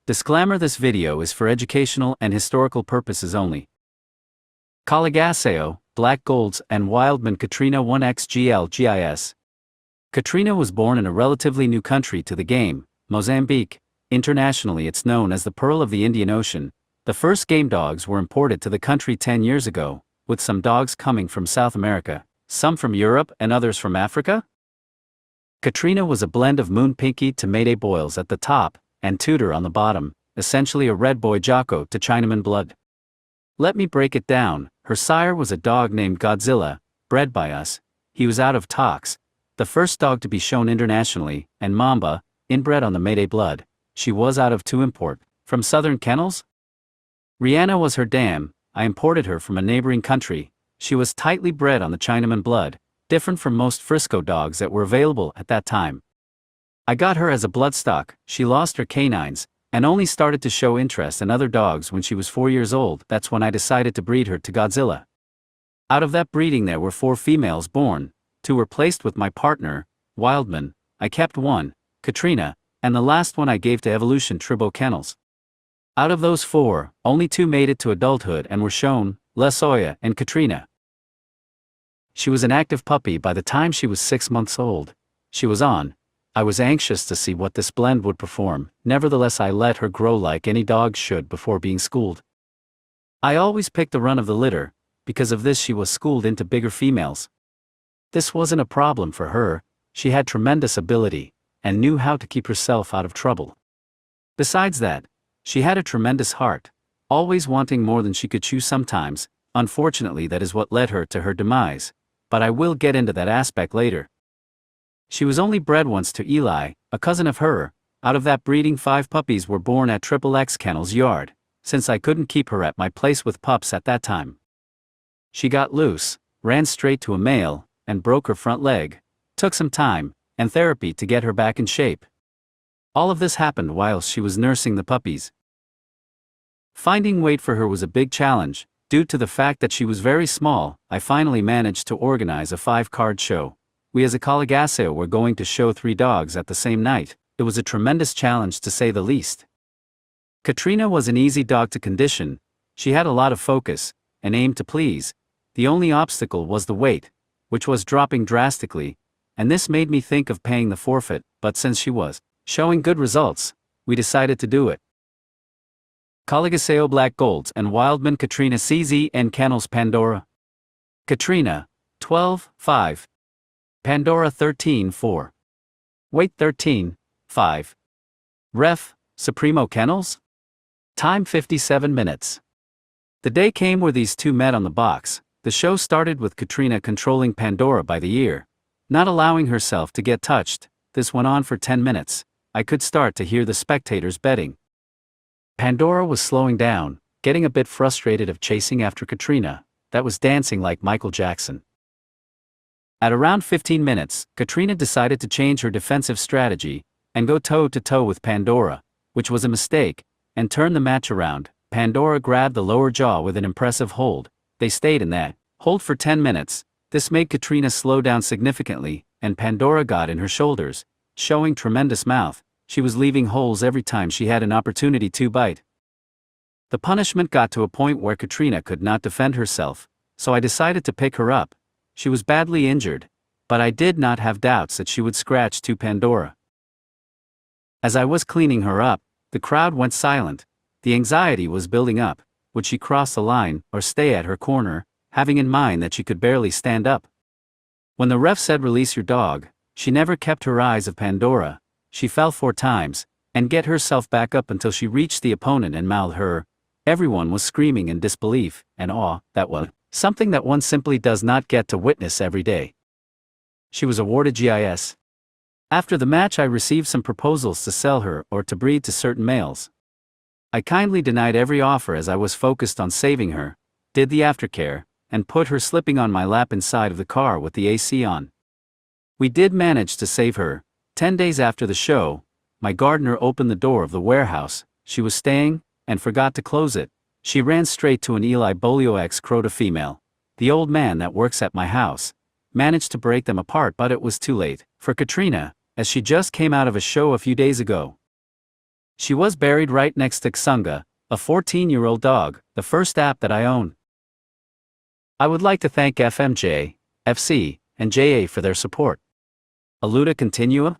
Disclaimer: this video is for educational and historical purposes only. CONCAÇÃO, Black Golds, and Wildman. Katrina 1 IXGL GIS. Katrina was born in a relatively new country to the game, Mozambique. Internationally it's known as the Pearl of the Indian Ocean. The first game dogs were imported to the country 10 years ago, with some dogs coming from South America, some from Europe and others from Africa. Katrina was a blend of Moon Pinky to Mayday Boils at the top, and Tudor on the bottom, essentially a Red Boy Jocko to Chinaman blood. Let me break it down. Her sire was a dog named Godzilla, bred by us. He was out of tox, the first dog to be shown internationally, and Mamba, inbred on the Mayday blood. She was out of to import, from southern kennels. Rihanna was her dam. I imported her from a neighboring country. She was tightly bred on the Chinaman blood, different from most Frisco dogs that were available at that time. I got her as a bloodstock. She lost her canines, and only started to show interest in other dogs when she was 4 years old. That's when I decided to breed her to Godzilla. Out of that breeding there were 4 females born, 2 were placed with my partner, Wildman. I kept 1, Katrina, and the last one I gave to Evolution Tribo Kennels. Out of those 4, only 2 made it to adulthood and were shown, La Soya and Katrina. She was an active puppy by the time she was 6 months old. She was on. I was anxious to see what this blend would perform. Nevertheless, I let her grow like any dog should before being schooled. I always picked the run of the litter. Because of this she was schooled into bigger females. This wasn't a problem for her. She had tremendous ability, and knew how to keep herself out of trouble. Besides that, she had a tremendous heart, always wanting more than she could chew sometimes. Unfortunately, that is what led her to her demise, but I will get into that aspect later. She was only bred once to Eli, a cousin of her. Out of that breeding 5 puppies were born at XXX Kennels Yard, since I couldn't keep her at my place with pups at that time. She got loose, ran straight to a male, and broke her front leg. Took some time, and therapy to get her back in shape. All of this happened while she was nursing the puppies. Finding weight for her was a big challenge, due to the fact that she was very small. I finally managed to organize a 5-card show. We as a CONCAÇÁO were going to show 3 dogs at the same night. It was a tremendous challenge to say the least. Katrina was an easy dog to condition. She had a lot of focus, and aim to please. The only obstacle was the weight, which was dropping drastically, and this made me think of paying the forfeit, but since she was showing good results, we decided to do it. CONCAÇÁO Black Golds and Wildman. Katrina CZ and Kennels. Pandora. Katrina, 12.5. Pandora 13.4. Weight 13.5. Ref, Supremo Kennels. Time 57 minutes. The day came where these 2 met on the box. The show started with Katrina controlling Pandora by the ear, not allowing herself to get touched. This went on for 10 minutes. I could start to hear the spectators betting. Pandora was slowing down, getting a bit frustrated of chasing after Katrina, that was dancing like Michael Jackson. At around 15 minutes, Katrina decided to change her defensive strategy, and go toe-to-toe with Pandora, which was a mistake, and turn the match around. Pandora grabbed the lower jaw with an impressive hold. They stayed in that hold for 10 minutes. This made Katrina slow down significantly, and Pandora got in her shoulders, showing tremendous mouth. She was leaving holes every time she had an opportunity to bite. The punishment got to a point where Katrina could not defend herself, so I decided to pick her up. She was badly injured, but I did not have doubts that she would scratch to Pandora. As I was cleaning her up, the crowd went silent. The anxiety was building up. Would she cross the line, or stay at her corner, having in mind that she could barely stand up? When the ref said release your dog, she never kept her eyes of Pandora. She fell 4 times, and get herself back up until she reached the opponent and mouthed her. Everyone was screaming in disbelief and awe. That was something that one simply does not get to witness every day. She was awarded GIS. After the match I received some proposals to sell her or to breed to certain males. I kindly denied every offer as I was focused on saving her, did the aftercare, and put her slipping on my lap inside of the car with the AC on. We did manage to save her. 10 days after the show, my gardener opened the door of the warehouse she was staying, and forgot to close it. She ran straight to an Eli Bolio X Crota female. The old man that works at my house managed to break them apart, but it was too late for Katrina, as she just came out of a show a few days ago. She was buried right next to Xunga, a 14-year-old dog, the first app that I own. I would like to thank FMJ, FC, and JA for their support. Aluta continua?